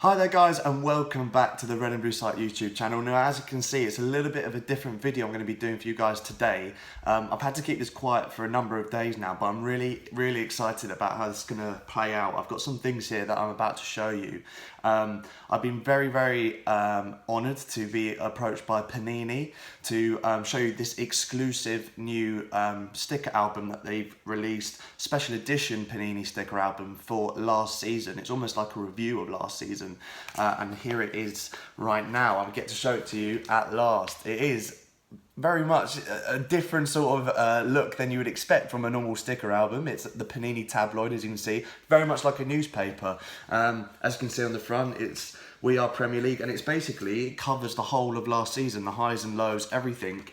Hi there guys, and welcome back to the Red and Blue Site YouTube channel. Now as you can see, it's a little bit of a different video I'm going to be doing for you guys today. I've had to keep this quiet for a number of days now, but I'm really excited about how this is going to play out. I've got some things here that I'm about to show you. I've been very honoured to be approached by Panini to show you this exclusive new sticker album that they've released, special edition Panini sticker album for last season. It's almost like a review of last season. And here it is right now. I get to show it to you at last. It is very much a different sort of look than you would expect from a normal sticker album. It's the Panini Tabloid, as you can see, very much like a newspaper. As you can see on the front, it's We Are Premier League, and it's basically, it covers the whole of last season, the highs and lows, everything.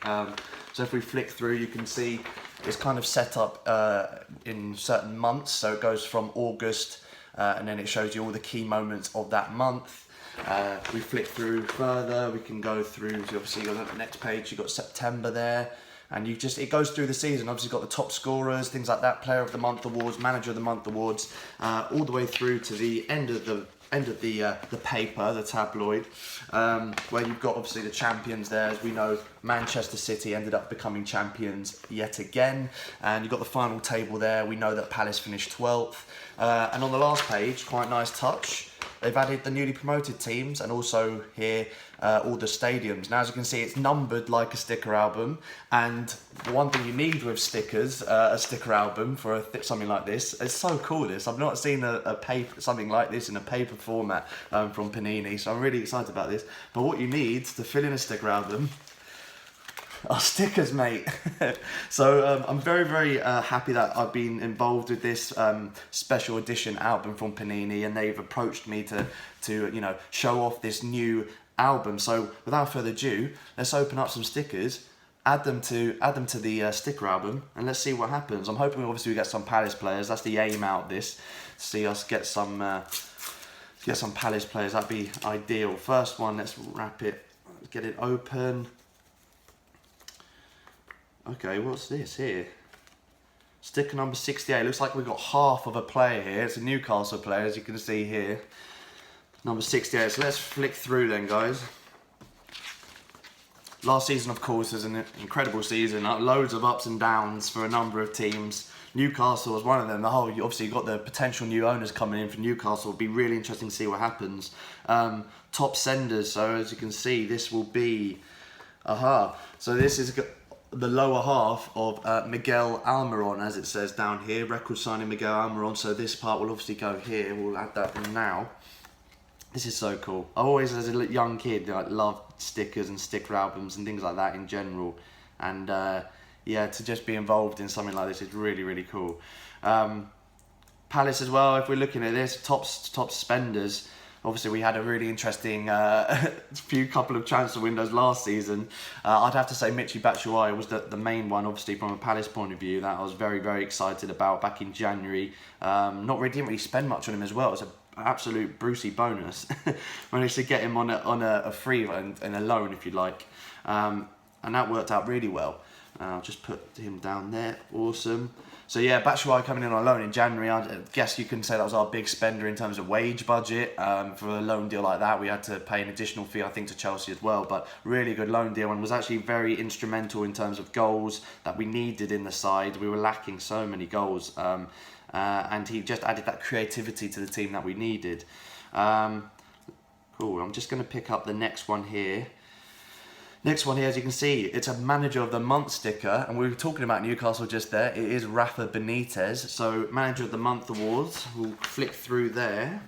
So if we flick through, you can see it's kind of set up in certain months. So it goes from August, and then it shows you all the key moments of that month. We flick through further, we can go through, obviously on the next page you've got September there, and it goes through the season. Obviously you've got the top scorers, things like that, Player of the Month awards, Manager of the Month awards, all the way through to the end of the paper, the tabloid, where you've got obviously the champions there. As we know, Manchester City ended up becoming champions yet again, and you've got the final table there. We know that Palace finished 12th, and on the last page, quite nice touch, they've added the newly promoted teams, and also here all the stadiums. Now as you can see, it's numbered like a sticker album, and the one thing you need with stickers, a sticker album for something like this, it's so cool this. I've not seen something like this in a paper format from Panini, so I'm really excited about this. But what you need to fill in a sticker album are stickers, mate. So I'm very happy that I've been involved with this special edition album from Panini, and they've approached me to you know, show off this new album. So without further ado, let's open up some stickers, add them to the sticker album, and let's see what happens. I'm hoping obviously we get some Palace players. That's the aim out of this, see us get some Palace players. That'd be ideal. First one, let's wrap it, get it open. Okay, what's this here? Sticker number 68. Looks like we've got half of a player here. It's a Newcastle player, as you can see here. Number 68. So let's flick through then, guys. Last season, of course, was an incredible season. Loads of ups and downs for a number of teams. Newcastle was one of them. Obviously, you've got the potential new owners coming in for Newcastle. It'll be really interesting to see what happens. Top senders. So as you can see, this will be... So this is the lower half of Miguel Almiron, as it says down here. Record signing Miguel Almiron. So this part will obviously go here. We'll add that in now. This is so cool. I always, as a young kid, loved stickers and sticker albums and things like that in general. And yeah, to just be involved in something like this is really cool. Palace as well, if we're looking at this, top spenders. Obviously, we had a really interesting couple of transfer windows last season. I'd have to say Michy Batshuayi was the main one, obviously, from a Palace point of view, that I was very excited about back in January. Didn't really spend much on him as well. It was an absolute Brucey bonus. Managed to get him on a free and a loan, if you like. And that worked out really well. I'll just put him down there. Awesome. So yeah, Batshuayi coming in on loan in January. I guess you can say that was our big spender in terms of wage budget. For a loan deal like that, we had to pay an additional fee, I think, to Chelsea as well. But really good loan deal, and was actually very instrumental in terms of goals that we needed in the side. We were lacking so many goals, and he just added that creativity to the team that we needed. Cool. I'm just going to pick up the next one here. Next one here, as you can see, it's a Manager of the Month sticker, and we were talking about Newcastle just there. It is Rafa Benitez, so Manager of the Month awards. We'll flick through there.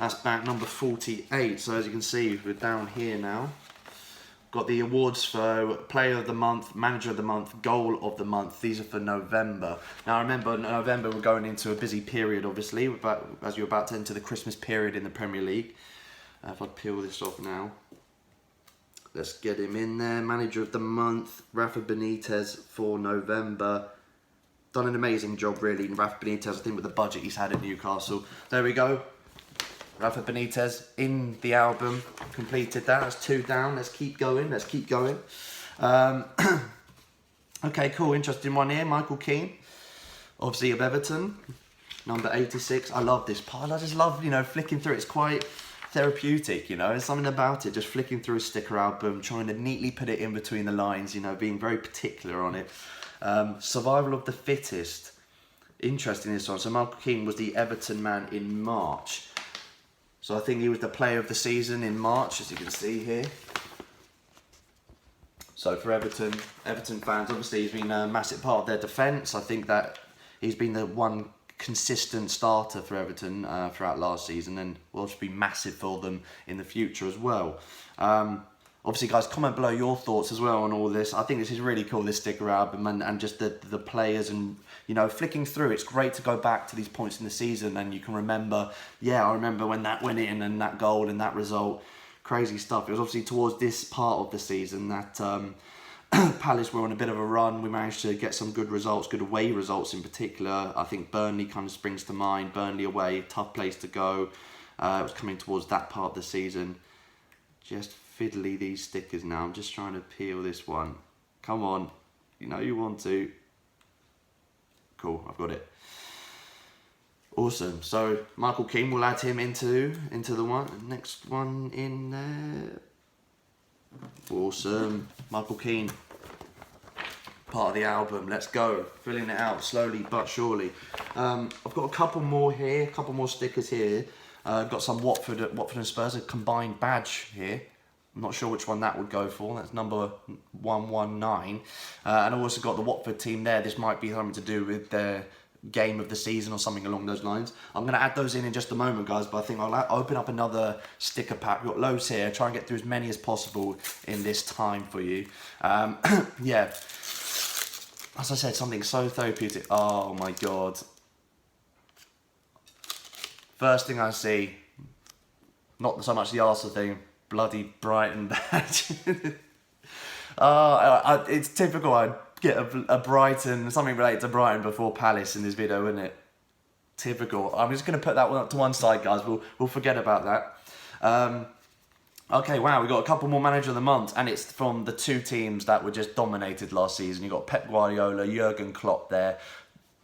That's back number 48. So as you can see, we're down here now. Got the awards for Player of the Month, Manager of the Month, Goal of the Month. These are for November. Now, remember, November we're going into a busy period, obviously, as you're about to enter the Christmas period in the Premier League. If I peel this off now. Let's get him in there. Manager of the Month, Rafa Benitez for November. Done an amazing job, really. Rafa Benitez, I think, with the budget he's had at Newcastle. There we go. Rafa Benitez in the album. Completed that. That's 2 down. Let's keep going. Okay, cool. Interesting one here. Michael Keane, obviously of Everton. number 86. I love this pile. I just love, you know, flicking through. It's quite therapeutic, you know. There's something about it, just flicking through a sticker album, trying to neatly put it in between the lines, you know, being very particular on it. Survival of the fittest. Interesting, this one. So Michael Keane was the Everton man in March. So I think he was the player of the season in March, as you can see here. So for Everton fans, obviously he's been a massive part of their defence. I think that he's been the one consistent starter for Everton throughout last season, and will just be massive for them in the future as well. Obviously, guys, comment below your thoughts as well on all this. I think this is really cool, this sticker album, and just the players, and, you know, flicking through. It's great to go back to these points in the season and you can remember, yeah, I remember when that went in and that goal and that result. Crazy stuff. It was obviously towards this part of the season that Palace were on a bit of a run. We managed to get some good results, good away results in particular. I think Burnley kind of springs to mind. Burnley away, tough place to go. It was coming towards that part of the season. Just fiddly, these stickers now. I'm just trying to peel this one. Come on. You know you want to. Cool, I've got it. Awesome. So Michael Keane, will add him into the next one in there. Awesome. Michael Keane, part of the album. Let's go. Filling it out slowly but surely. I've got a couple more here, a couple more stickers here. I've got some Watford and Spurs, a combined badge here. I'm not sure which one that would go for. That's number 119. And I've also got the Watford team there. This might be something to do with their game of the season or something along those lines. I'm going to add those in just a moment, guys, but I think I'll open up another sticker pack. We've got loads here. Try and get through as many as possible in this time for you. Yeah. As I said, something so therapeutic. Oh my God. First thing I see, not so much the Arsenal thing, bloody Brighton badge. It's typical. I'd get a Brighton, something related to Brighton before Palace in this video, wouldn't it? Typical. I'm just going to put that one up to one side, guys. We'll forget about that. Okay, wow, we got a couple more manager of the month, and it's from the two teams that were just dominated last season. You got Pep Guardiola, Jurgen Klopp there.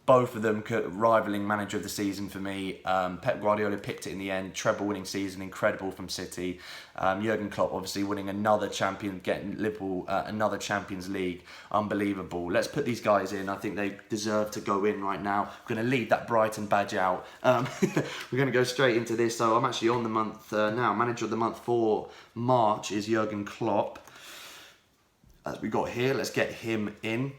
Both of them rivaling manager of the season for me. Pep Guardiola picked it in the end. Treble winning season, incredible from City. Jurgen Klopp obviously winning another champion, getting Liverpool another Champions League. Unbelievable. Let's put these guys in. I think they deserve to go in right now. I'm going to leave that Brighton badge out. We're going to go straight into this. So I'm actually on the month now. Manager of the month for March is Jurgen Klopp. As we got here, let's get him in.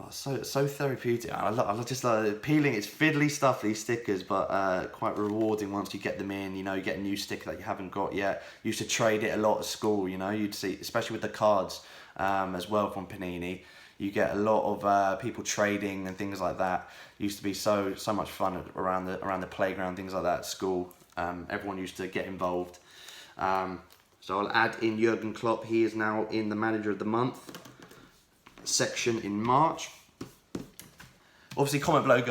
Oh, so therapeutic. I just like peeling. It's fiddly stuff, these stickers, but quite rewarding once you get them in. You know, you get a new sticker that you haven't got yet. You used to trade it a lot at school. You know, you'd see, especially with the cards as well from Panini. You get a lot of people trading and things like that. It used to be so much fun around the playground, things like that at school. Everyone used to get involved. So I'll add in Jurgen Klopp. He is now in the manager of the month section in March. Obviously, comment below,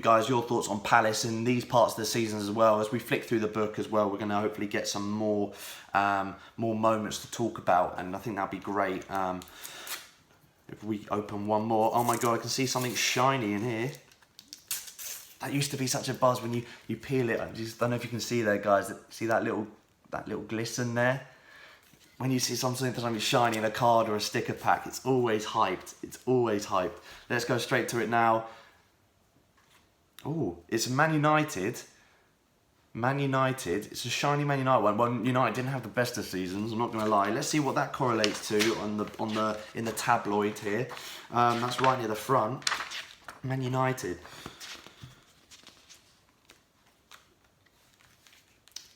guys, your thoughts on Palace in these parts of the season as well. As we flick through the book as well, we're going to hopefully get some more moments to talk about, and I think that'd be great. If we open one more, oh my God, I can see something shiny in here. That used to be such a buzz when you peel it. I just don't know if you can see there, guys. See that little glisten there? When you see something shiny in a card or a sticker pack, it's always hyped. It's always hyped. Let's go straight to it now. Oh, it's Man United. Man United. It's a shiny Man United one. Well, United didn't have the best of seasons, I'm not going to lie. Let's see what that correlates to in the tabloid here. That's right near the front. Man United.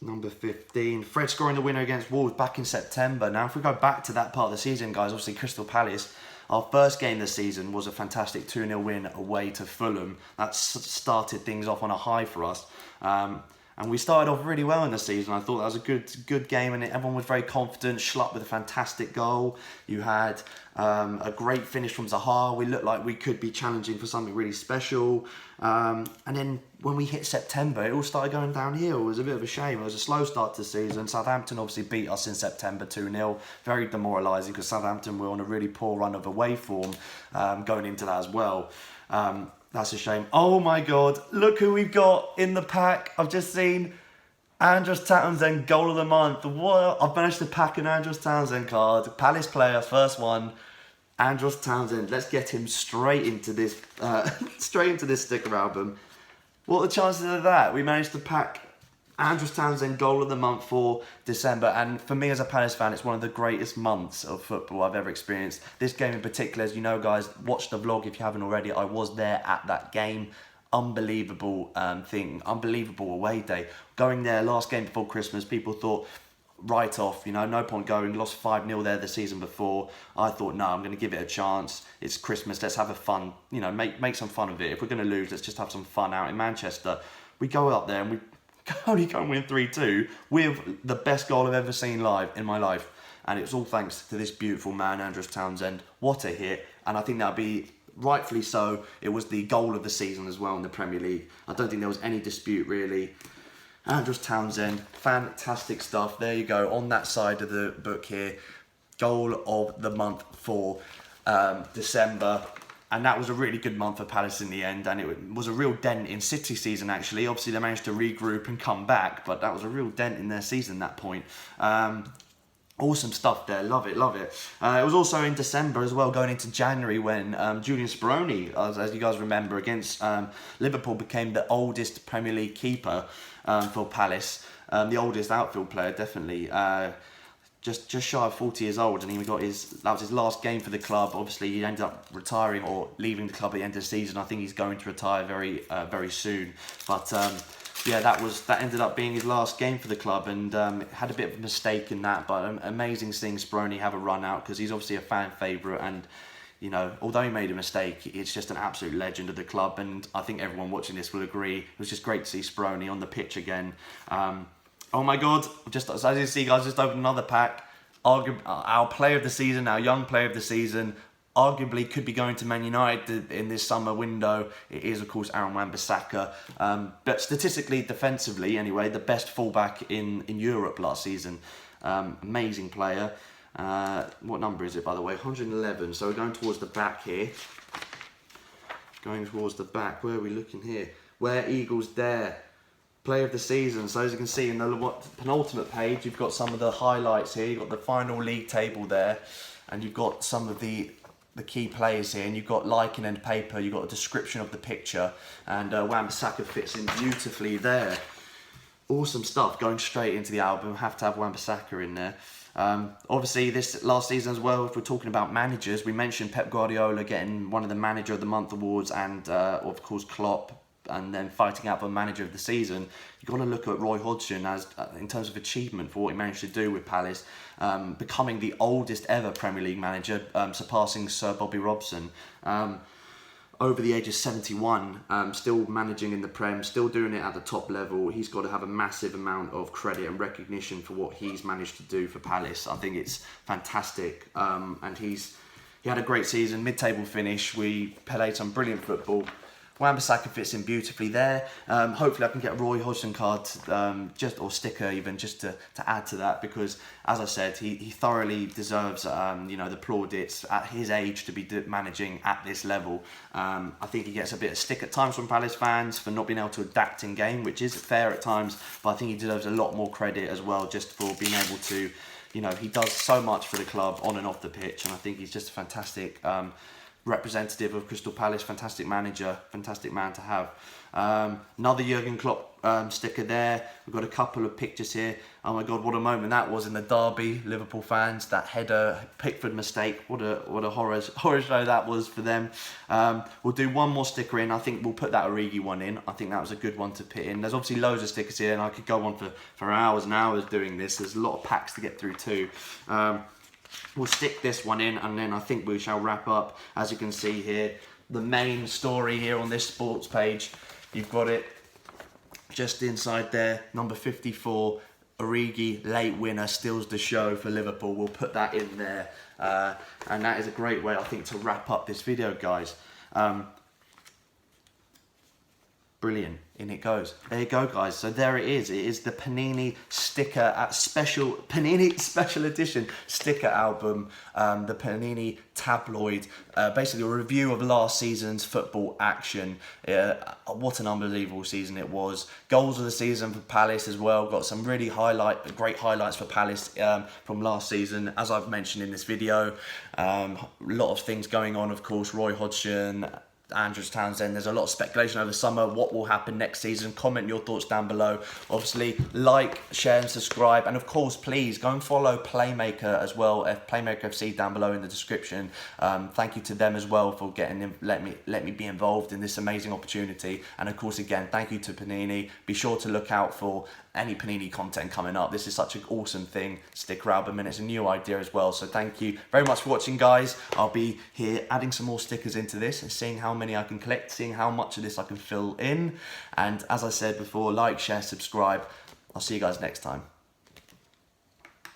Number 15, Fred scoring the winner against Wolves back in September. Now, if we go back to that part of the season, guys, obviously Crystal Palace, our first game this season was a fantastic 2-0 win away to Fulham. That started things off on a high for us. And we started off really well in the season. I thought that was a good game, and everyone was very confident. Schlupp with a fantastic goal. You had a great finish from Zaha. We looked like we could be challenging for something really special. And then when we hit September, it all started going downhill. It was a bit of a shame. It was a slow start to the season. Southampton obviously beat us in September 2-0. Very demoralising because Southampton were on a really poor run of away form going into that as well. That's a shame. Oh my God, look who we've got in the pack. I've just seen Andros Townsend, goal of the month. What? I've managed to pack an Andros Townsend card. Palace player, first one. Andros Townsend. Let's get him straight into this, sticker album. What are the chances of that? We managed to pack Andros Townsend, goal of the month for December, and for me as a Palace fan, it's one of the greatest months of football I've ever experienced. This game in particular, as you know guys, watch the vlog if you haven't already. I was there at that game. Unbelievable unbelievable away day. Going there, last game before Christmas, people thought, write off, no point going, lost 5-0 there the season before. I thought, no, I'm going to give it a chance. It's Christmas, let's have a fun, make some fun of it. If we're going to lose, let's just have some fun out in Manchester. We go up there and we only go and win 3-2 with the best goal I've ever seen live in my life. And it's all thanks to this beautiful man, Andros Townsend. What a hit. And I think that'll be, rightfully so, it was the goal of the season as well in the Premier League. I don't think there was any dispute really. Andros Townsend, fantastic stuff. There you go, on that side of the book here. Goal of the month for December. And that was a really good month for Palace in the end, and it was a real dent in City season actually. Obviously they managed to regroup and come back, but that was a real dent in their season at that point. Awesome stuff there, love it, love it. It was also in December as well, going into January, when Julian Speroni, as you guys remember, against Liverpool, became the oldest Premier League keeper for Palace. The oldest outfield player, definitely. Just shy of 40 years old, and that was his last game for the club. Obviously, he ended up retiring or leaving the club at the end of the season. I think he's going to retire very soon. But yeah, that ended up being his last game for the club, and had a bit of a mistake in that. But amazing seeing Speroni have a run out, because he's obviously a fan favourite, and although he made a mistake, it's just an absolute legend of the club. And I think everyone watching this will agree. It was just great to see Speroni on the pitch again. Oh my God, as you see guys, just opened another pack. Our player of the season, our young player of the season, arguably could be going to Man United in this summer window. It is, of course, Aaron Wan-Bissaka. But statistically, defensively anyway, the best fullback in Europe last season. Amazing player. What number is it, by the way? 111. So we're going towards the back here. Going towards the back. Where are we looking here? Where Eagles Dare. Player of the season. So as you can see in the penultimate page, you've got some of the highlights here. You've got the final league table there, and you've got some of the key players here, and you've got liking and paper. You've got a description of the picture, and Wan-Bissaka fits in beautifully there. Awesome stuff. Going straight into the album, have to have Wan-Bissaka in there. Obviously this last season as well, if we're talking about managers, we mentioned Pep Guardiola getting one of the Manager of the Month awards, and of course Klopp, and then fighting out for Manager of the Season. You've got to look at Roy Hodgson as in terms of achievement for what he managed to do with Palace, becoming the oldest ever Premier League manager, surpassing Sir Bobby Robson. Over the age of 71, still managing in the Prem, still doing it at the top level. He's got to have a massive amount of credit and recognition for what he's managed to do for Palace. I think it's fantastic, and he had a great season, mid-table finish. We played some brilliant football. Wan-Bissaka fits in beautifully there. Hopefully I can get a Roy Hodgson card, or sticker even, just to add to that, because as I said, he thoroughly deserves the plaudits at his age to be managing at this level. I think he gets a bit of stick at times from Palace fans for not being able to adapt in game, which is fair at times, but I think he deserves a lot more credit as well, just for being able to, he does so much for the club on and off the pitch, and I think he's just a fantastic representative of Crystal Palace, fantastic manager, fantastic man to have. Another Jurgen Klopp sticker there. We've got a couple of pictures here. Oh my God, what a moment that was in the derby, Liverpool fans. That header, Pickford mistake. What a horror show that was for them. We'll do one more sticker in. I think we'll put that Origi one in. I think that was a good one to put in. There's obviously loads of stickers here, and I could go on for hours and hours doing this. There's a lot of packs to get through too. We'll stick this one in, and then I think we shall wrap up. As you can see here, the main story here on this sports page, you've got it just inside there, number 54, Origi, late winner, steals the show for Liverpool. We'll put that in there, and that is a great way, I think, to wrap up this video, guys. Brilliant, in it goes. There you go, guys. So there it is. It is the Panini sticker Panini special edition sticker album, the Panini Tabloid. Basically a review of last season's football action. What an unbelievable season it was. Goals of the season for Palace as well. Got some really great highlights for Palace from last season, as I've mentioned in this video. A lot of things going on, of course. Roy Hodgson, Andrews Townsend. There's a lot of speculation over the summer. What will happen next season? Comment your thoughts down below. Obviously, like, share, and subscribe. And of course, please go and follow Playmaker as well. Playmaker FC down below in the description. Thank you to them as well for let me be involved in this amazing opportunity. And of course, again, thank you to Panini. Be sure to look out for any Panini content coming up. This is such an awesome thing, sticker album, and it's a new idea as well. So thank you very much for watching, guys. I'll be here adding some more stickers into this and seeing how many I can collect, seeing how much of this I can fill in. And as I said before, like, share, subscribe. I'll see you guys next time.